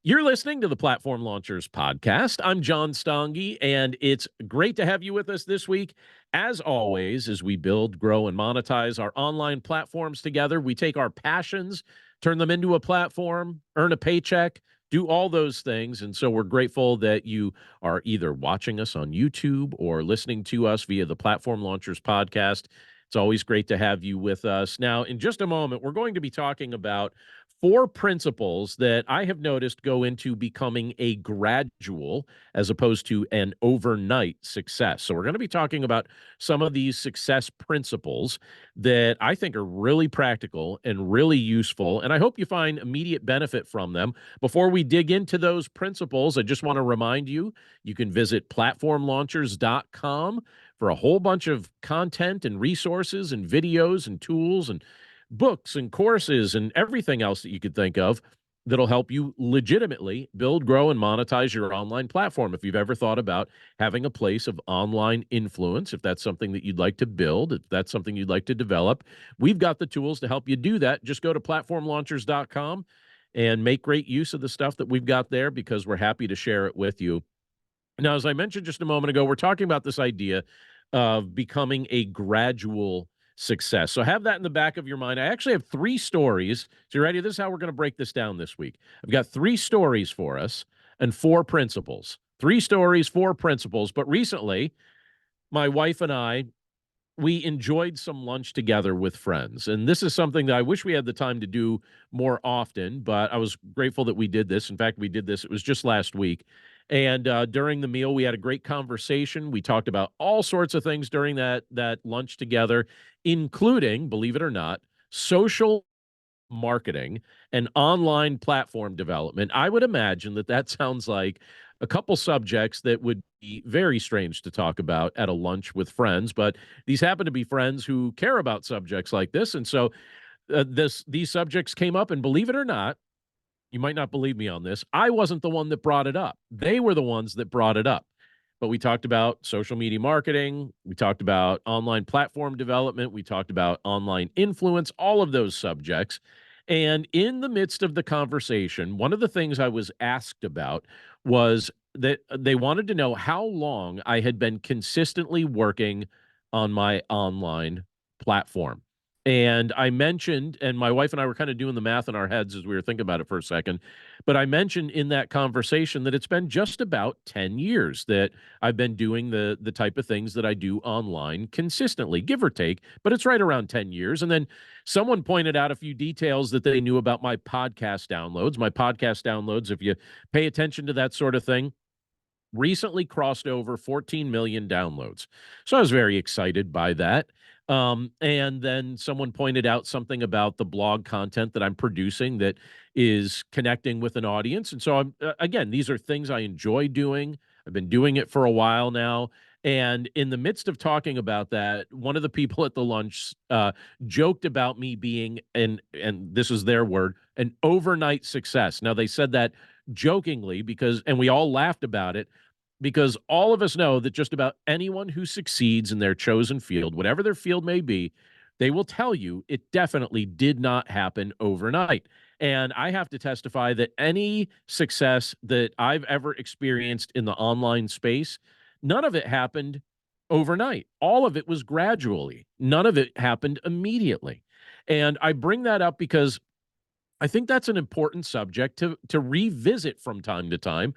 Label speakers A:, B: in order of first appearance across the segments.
A: You're listening to the Platform Launchers podcast. I'm John Stange, and it's great to have you with us this week. As always, as we build, grow, and monetize our online platforms together, we take our passions, turn them into a platform, earn a paycheck, do all those things. And so we're grateful that you are either watching us on YouTube or listening to us via the Platform Launchers podcast. It's always great to have you with us. Now, in just a moment, we're going to be talking about four principles that I have noticed go into becoming a gradual as opposed to an overnight success. So, we're going to be talking about some of these success principles that I think are really practical and really useful. And I hope you find immediate benefit from them. Before we dig into those principles, I just want to remind you you can visit platformlaunchers.com for a whole bunch of content and resources and videos and tools and books and courses and everything else that you could think of that'll help you legitimately build, grow, and monetize your online platform. If you've ever thought about having a place of online influence, if that's something that you'd like to build, if that's something you'd like to develop, we've got the tools to help you do that. Just go to platformlaunchers.com and make great use of the stuff that we've got there because we're happy to share it with you. Now, as I mentioned just a moment ago, we're talking about this idea of becoming a gradual success. So have that in the back of your mind. I actually have three stories. So you ready? This is how we're going to break this down this week. I've got three stories for us and four principles. Three stories, four principles. But recently, my wife and I, we enjoyed some lunch together with friends. And this is something that I wish we had the time to do more often, but I was grateful that we did this. In fact, we did this, it was just last week. And during the meal, we had a great conversation. We talked about all sorts of things during that lunch together, including, believe it or not, social marketing and online platform development. I would imagine that that sounds like a couple subjects that would be very strange to talk about at a lunch with friends, but these happen to be friends who care about subjects like this. And so these subjects came up, and believe it or not, you might not believe me on this, I wasn't the one that brought it up. They were the ones that brought it up. But we talked about social media marketing. We talked about online platform development. We talked about online influence, all of those subjects. And in the midst of the conversation, one of the things I was asked about was that they wanted to know how long I had been consistently working on my online platform. And I mentioned, and my wife and I were kind of doing the math in our heads as we were thinking about it for a second. But I mentioned in that conversation that it's been just about 10 years that I've been doing the type of things that I do online consistently, give or take, but it's right around 10 years. And then someone pointed out a few details that they knew about my podcast downloads. My podcast downloads, if you pay attention to that sort of thing, recently crossed over 14 million downloads. So I was very excited by that. And then someone pointed out something about the blog content that I'm producing that is connecting with an audience. And so again, these are things I enjoy doing. I've been doing it for a while now. And in the midst of talking about that, one of the people at the lunch joked about me being and this is their word, an overnight success. Now they said that jokingly because, and we all laughed about it because all of us know that just about anyone who succeeds in their chosen field, whatever their field may be, they will tell you it definitely did not happen overnight. And I have to testify that any success that I've ever experienced in the online space, none of it happened overnight. All of it was gradually. None of it happened immediately. And I bring that up because I think that's an important subject to revisit from time to time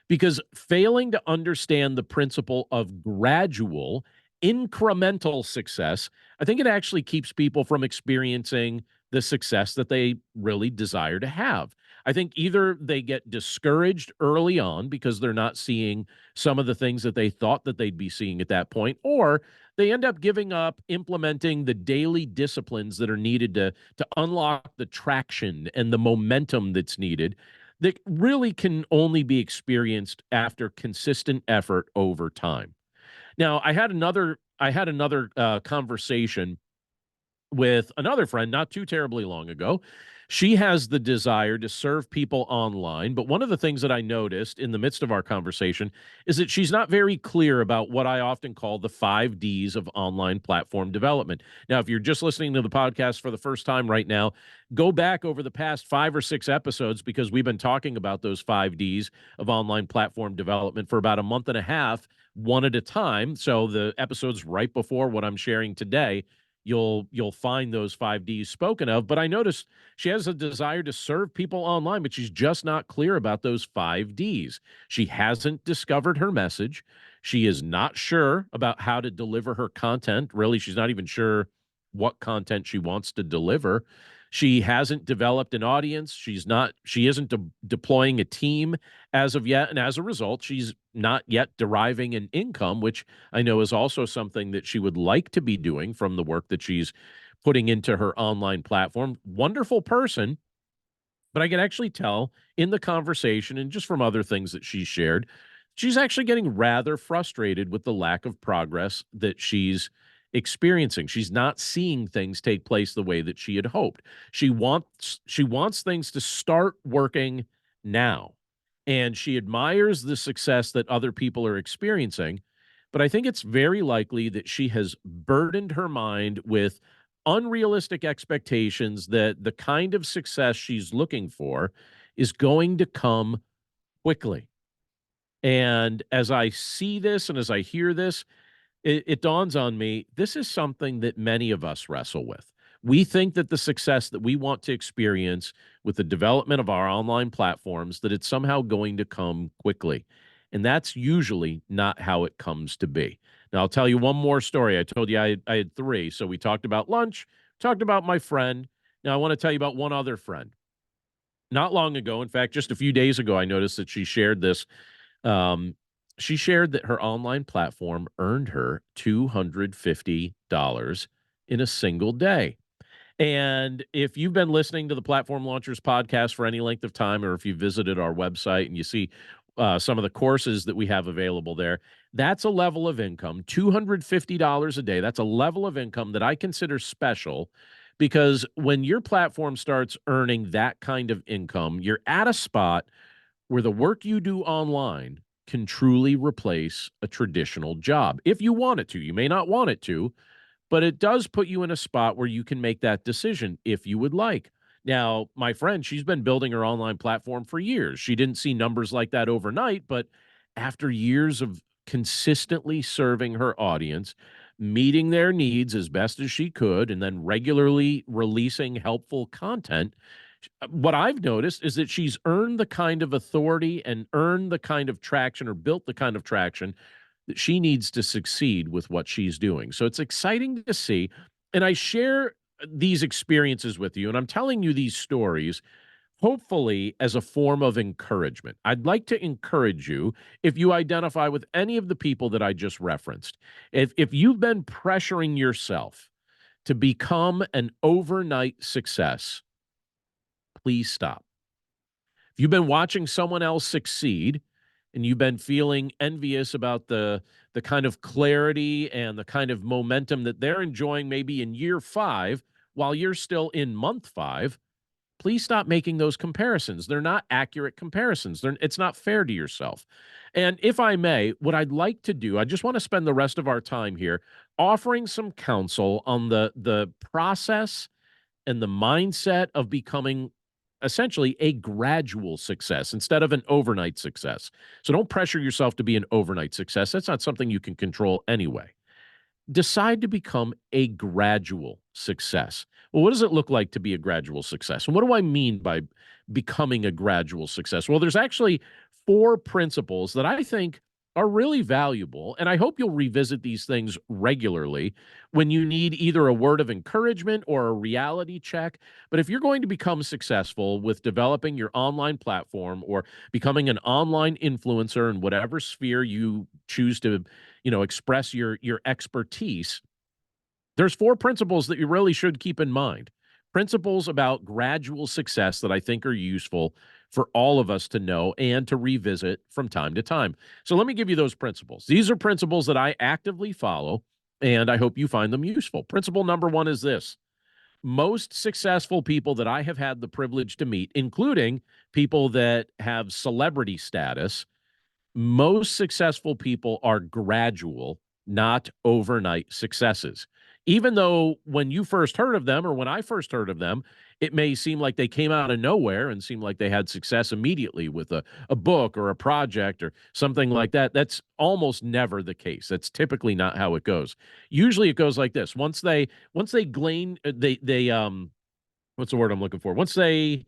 A: because failing to understand the principle of gradual incremental success, I think it actually keeps people from experiencing the success that they really desire to have. I think either they get discouraged early on because they're not seeing some of the things that they thought that they'd be seeing at that point, or they end up giving up implementing the daily disciplines that are needed to unlock the traction and the momentum that's needed that really can only be experienced after consistent effort over time. Now, I had another conversation with another friend not too terribly long ago. She has the desire to serve people online, but one of the things that I noticed in the midst of our conversation is that she's not very clear about what I often call the 5 Ds of online platform development. Now, if you're just listening to the podcast for the first time right now, go back over the past 5 or 6 episodes because we've been talking about those 5 Ds of online platform development for about a month and a half, one at a time. So the episodes right before what I'm sharing today, you'll find those 5 Ds spoken of. But I noticed she has a desire to serve people online, but she's just not clear about those 5 Ds. She hasn't discovered her message. She is not sure about how to deliver her content. Really, she's not even sure what content she wants to deliver. She hasn't developed an audience. She isn't deploying a team as of yet. And as a result, she's not yet deriving an income, which I know is also something that she would like to be doing from the work that she's putting into her online platform. Wonderful person, but I can actually tell in the conversation and just from other things that she shared, she's actually getting rather frustrated with the lack of progress that she's experiencing. She's not seeing things take place the way that she had hoped. She wants things to start working now. And she admires the success that other people are experiencing, but I think it's very likely that she has burdened her mind with unrealistic expectations that the kind of success she's looking for is going to come quickly. And as I see this and as I hear this, it dawns on me this is something that many of us wrestle with. We think that the success that we want to experience with the development of our online platforms, that it's somehow going to come quickly. And that's usually not how it comes to be. Now, I'll tell you one more story. I told you I had three. So we talked about lunch, talked about my friend. Now, I want to tell you about one other friend. Not long ago, in fact, just a few days ago, I noticed that she shared this. Um, she shared that her online platform earned her $250 in a single day. And if you've been listening to the Platform Launchers podcast for any length of time, or if you visited our website and you see some of the courses that we have available there, that's a level of income, $250 a day. That's a level of income that I consider special because when your platform starts earning that kind of income, you're at a spot where the work you do online can truly replace a traditional job if you want it to. You may not want it to, but it does put you in a spot where you can make that decision if you would like. Now, my friend, she's been building her online platform for years. She didn't see numbers like that overnight, but after years of consistently serving her audience, meeting their needs as best as she could, and then regularly releasing helpful content, what I've noticed is that she's earned the kind of authority and earned the kind of traction or built the kind of traction that she needs to succeed with what she's doing. So it's exciting to see. And I share these experiences with you, and I'm telling you these stories hopefully as a form of encouragement. I'd like to encourage you if you identify with any of the people that I just referenced. If you've been pressuring yourself to become an overnight success, please stop. If you've been watching someone else succeed and you've been feeling envious about the kind of clarity and the kind of momentum that they're enjoying maybe in year 5 while you're still in month 5, please stop making those comparisons. They're not accurate comparisons. It's not fair to yourself. And if I may, what I'd like to do, I just want to spend the rest of our time here offering some counsel on the process and the mindset of becoming essentially a gradual success instead of an overnight success. So don't pressure yourself to be an overnight success. That's not something you can control anyway. Decide to become a gradual success. Well, what does it look like to be a gradual success? And what do I mean by becoming a gradual success? Well, there's actually 4 principles that I think are really valuable. And I hope you'll revisit these things regularly when you need either a word of encouragement or a reality check. But if you're going to become successful with developing your online platform or becoming an online influencer in whatever sphere you choose to, express your expertise, there's 4 principles that you really should keep in mind. Principles about gradual success that I think are useful for all of us to know and to revisit from time to time. So let me give you those principles. These are principles that I actively follow, and I hope you find them useful. Principle number 1 is this: most successful people that I have had the privilege to meet, including people that have celebrity status, most successful people are gradual, not overnight successes. Even though when you first heard of them or when I first heard of them, it may seem like they came out of nowhere and seemed like they had success immediately with a book or a project or something like that. That's almost never the case. That's typically not how it goes. Usually it goes like this. Once they glean they what's the word I'm looking for? Once they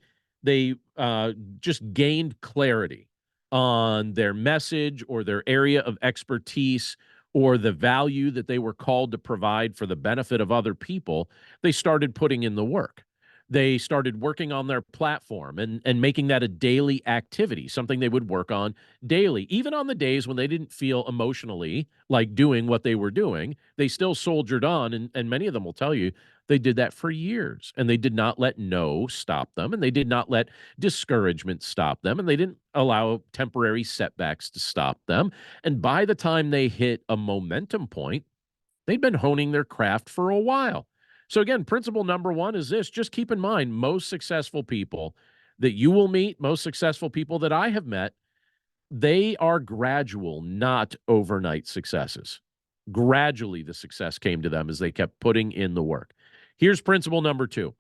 A: just gained clarity on their message or their area of expertise or the value that they were called to provide for the benefit of other people, they started putting in the work. They started working on their platform and making that a daily activity, something they would work on daily. Even on the days when they didn't feel emotionally like doing what they were doing, they still soldiered on. And many of them will tell you they did that for years, and they did not let no stop them, and they did not let discouragement stop them, and they didn't allow temporary setbacks to stop them. And by the time they hit a momentum point, they'd been honing their craft for a while. So, again, principle number one is this: just keep in mind most successful people that you will meet, most successful people that I have met, they are gradual, not overnight successes. Gradually, the success came to them as they kept putting in the work. Here's principle number two.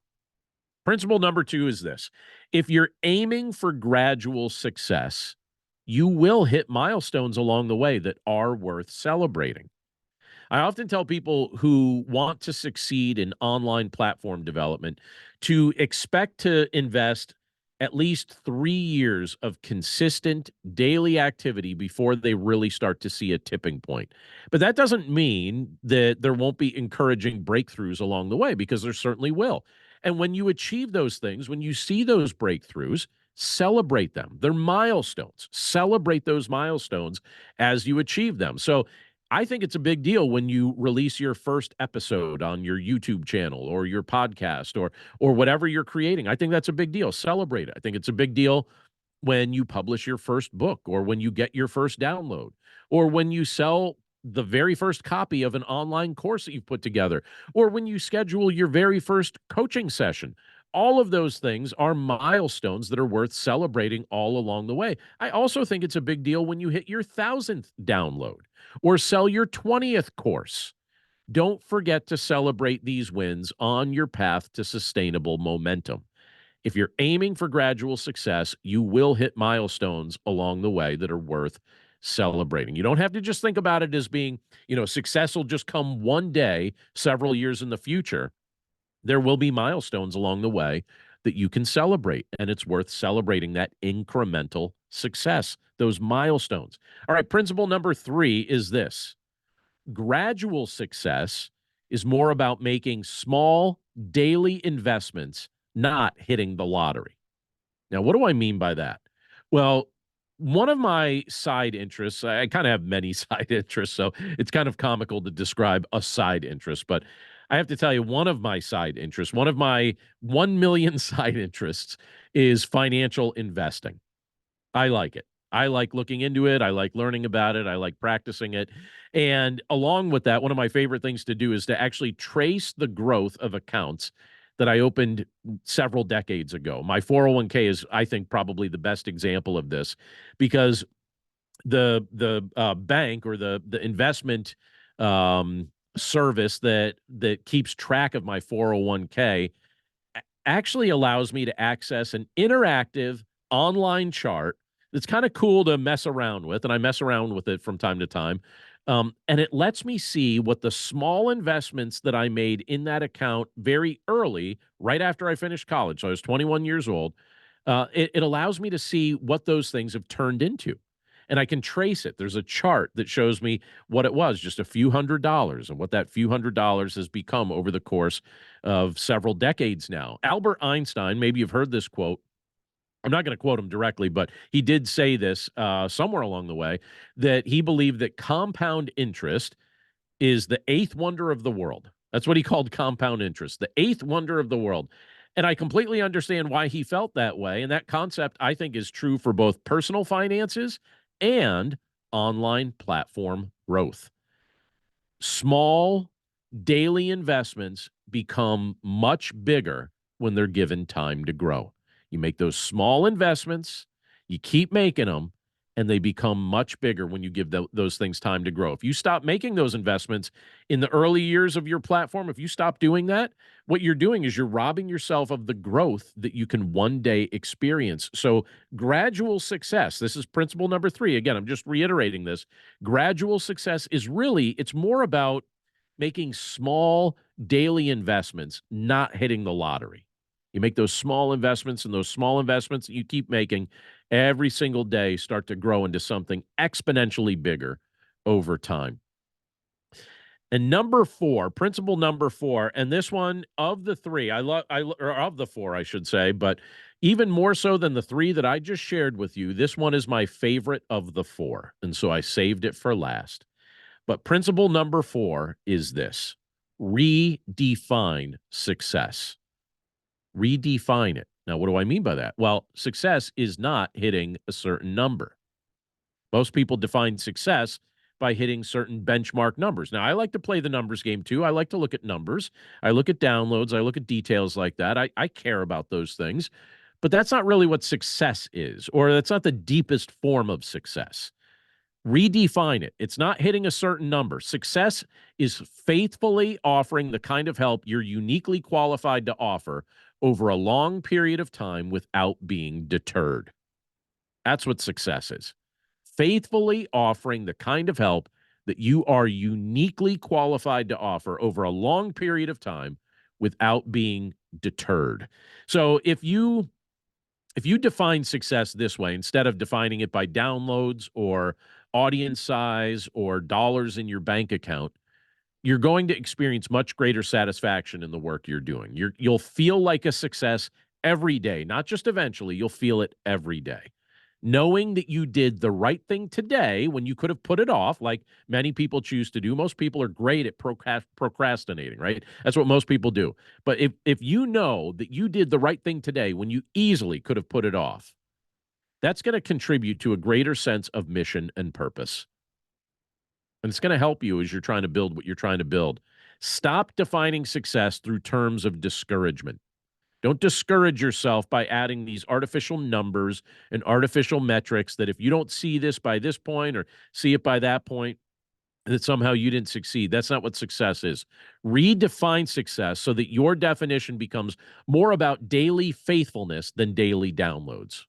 A: Principle number two is this: if you're aiming for gradual success, you will hit milestones along the way that are worth celebrating. I often tell people who want to succeed in online platform development to expect to invest at least 3 years of consistent daily activity before they really start to see a tipping point. But that doesn't mean that there won't be encouraging breakthroughs along the way, because there certainly will. And when you achieve those things, when you see those breakthroughs, celebrate them. They're milestones. Celebrate those milestones as you achieve them. So I think it's a big deal when you release your first episode on your YouTube channel or your podcast or whatever you're creating. I think that's a big deal. Celebrate it. I think it's a big deal when you publish your first book or when you get your first download or when you sell the very first copy of an online course that you've put together or when you schedule your very first coaching session. All of those things are milestones that are worth celebrating all along the way. I also think it's a big deal when you hit your 1,000th download or sell your 20th course. Don't forget to celebrate these wins on your path to sustainable momentum. If you're aiming for gradual success, you will hit milestones along the way that are worth celebrating. You don't have to just think about it as being, success will just come one day, several years in the future. There will be milestones along the way that you can celebrate, and it's worth celebrating that incremental success, those milestones. All right, principle number three is this: gradual success is more about making small daily investments, not hitting the lottery. Now, what do I mean by that? Well, one of my side interests, I kind of have many side interests, so it's kind of comical to describe a side interest, but I have to tell you, one of my side interests, one of my 1 million side interests is financial investing. I like it. I like looking into it. I like learning about it. I like practicing it. And along with that, one of my favorite things to do is to actually trace the growth of accounts that I opened several decades ago. My 401k is, I think, probably the best example of this, because the bank or the investment service that keeps track of my 401k actually allows me to access an interactive online chart that's kind of cool to mess around with, and I mess around with it from time to time. And it lets me see what the small investments that I made in that account very early, right after I finished college. So I was 21 years old. It allows me to see what those things have turned into. And I can trace it. There's a chart that shows me what it was, just a few $100s, and what that few $100s has become over the course of several decades now. Albert Einstein, maybe you've heard this quote. I'm not going to quote him directly, but he did say this somewhere along the way, that he believed that compound interest is the eighth wonder of the world. That's what he called compound interest, the eighth wonder of the world. And I completely understand why he felt that way. And that concept, I think, is true for both personal finances and online platform growth. Small daily investments become much bigger when they're given time to grow. You make those small investments, you keep making them, and they become much bigger when you give those things time to grow. If you stop making those investments in the early years of your platform, if you stop doing that, what you're doing is you're robbing yourself of the growth that you can one day experience. So, gradual success, this is principle number 3. Again, I'm just reiterating this. Gradual success is really, it's more about making small daily investments, not hitting the lottery. You make those small investments, and those small investments that you keep making every single day start to grow into something exponentially bigger over time. And number 4, principle number 4, and this one of the 3, or of the 4, I should say, but even more so than the 3 that I just shared with you, this one is my favorite of the 4. And so I saved it for last. But principle number 4 is this: redefine success. Redefine it. Now, what do I mean by that? Well, success is not hitting a certain number. Most people define success by hitting certain benchmark numbers. Now, I like to play the numbers game too. I like to look at numbers. I look at downloads. I look at details like that. I care about those things. But that's not really what success is, or that's not the deepest form of success. Redefine it. It's not hitting a certain number. Success is faithfully offering the kind of help you're uniquely qualified to offer over a long period of time without being deterred. That's what success is. Faithfully offering the kind of help that you are uniquely qualified to offer over a long period of time without being deterred. So if you define success this way, instead of defining it by downloads or audience size or dollars in your bank account, you're going to experience much greater satisfaction in the work you're doing. You'll feel like a success every day, not just eventually. You'll feel it every day. Knowing that you did the right thing today when you could have put it off, like many people choose to do. Most people are great at procrastinating, right? That's what most people do. But if you know that you did the right thing today when you easily could have put it off, that's going to contribute to a greater sense of mission and purpose. And it's going to help you as you're trying to build what you're trying to build. Stop defining success through terms of discouragement. Don't discourage yourself by adding these artificial numbers and artificial metrics that if you don't see this by this point or see it by that point, that somehow you didn't succeed. That's not what success is. Redefine success so that your definition becomes more about daily faithfulness than daily downloads.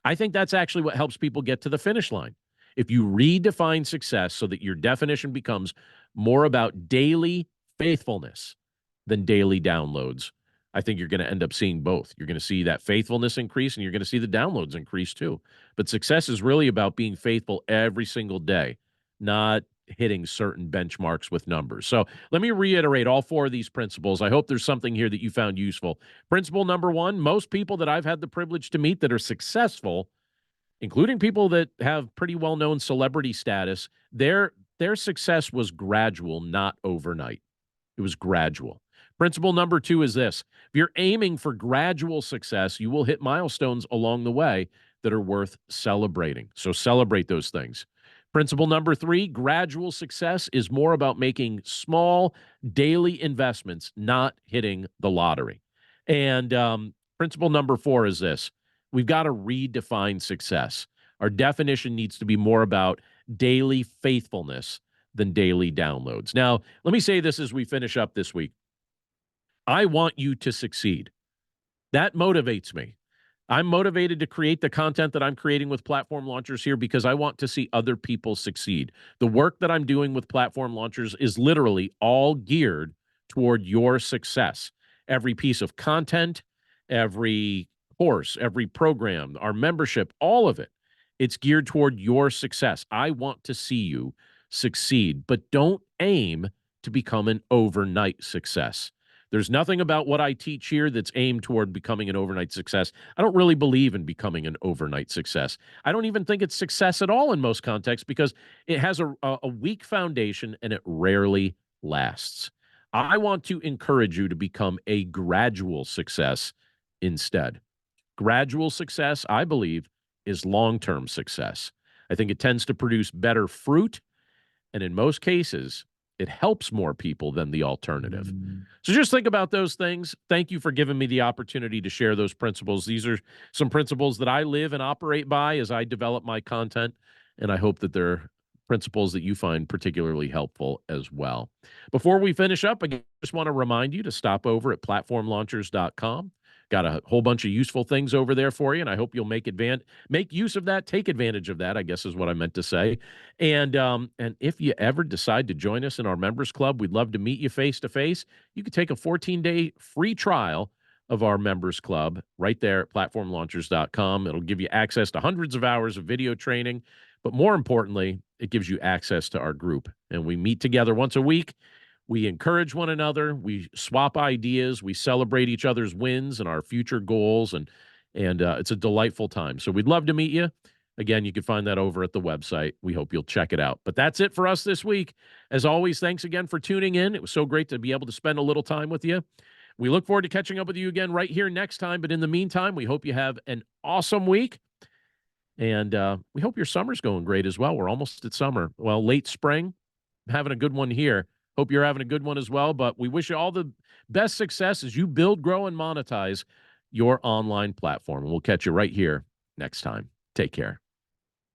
A: I think that's actually what helps people get to the finish line. If you redefine success so that your definition becomes more about daily faithfulness than daily downloads, I think you're going to end up seeing both. You're going to see that faithfulness increase, and you're going to see the downloads increase too. But success is really about being faithful every single day, not hitting certain benchmarks with numbers. So let me reiterate all 4 of these principles. I hope there's something here that you found useful. Principle number 1, most people that I've had the privilege to meet that are successful, including people that have pretty well-known celebrity status, their success was gradual, not overnight. It was gradual. Principle number 2 is this: if you're aiming for gradual success, you will hit milestones along the way that are worth celebrating. So celebrate those things. Principle number 3, gradual success is more about making small daily investments, not hitting the lottery. And principle number 4 is this: we've got to redefine success. Our definition needs to be more about daily faithfulness than daily downloads. Now, let me say this as we finish up this week. I want you to succeed. That motivates me. I'm motivated to create the content that I'm creating with Platform Launchers here because I want to see other people succeed. The work that I'm doing with Platform Launchers is literally all geared toward your success. Every piece of content, every course, every program, our membership, all of it, it's geared toward your success. I want to see you succeed, but don't aim to become an overnight success. There's nothing about what I teach here that's aimed toward becoming an overnight success. I don't really believe in becoming an overnight success. I don't even think it's success at all in most contexts because it has a weak foundation and it rarely lasts. I want to encourage you to become a gradual success instead. Gradual success, I believe, is long-term success. I think it tends to produce better fruit, and in most cases, it helps more people than the alternative. So just think about those things. Thank you for giving me the opportunity to share those principles. These are some principles that I live and operate by as I develop my content, and I hope that they're principles that you find particularly helpful as well. Before we finish up, I just want to remind you to stop over at platformlaunchers.com. Got a whole bunch of useful things over there for you, and I hope you'll make use of that, take advantage of that, I guess is what I meant to say. And if you ever decide to join us in our members club, we'd love to meet you face to face. You can take a 14-day free trial of our members club right there at platformlaunchers.com. It'll give you access to hundreds of hours of video training, but more importantly, it gives you access to our group. And we meet together once a week. We encourage one another. We swap ideas. We celebrate each other's wins and our future goals. And it's a delightful time. So we'd love to meet you. Again, you can find that over at the website. We hope you'll check it out. But that's it for us this week. As always, thanks again for tuning in. It was so great to be able to spend a little time with you. We look forward to catching up with you again right here next time. But in the meantime, we hope you have an awesome week. And we hope your summer's going great as well. We're almost at summer. Well, late spring, having a good one here. Hope you're having a good one as well. But we wish you all the best success as you build, grow, and monetize your online platform. And we'll catch you right here next time. Take care.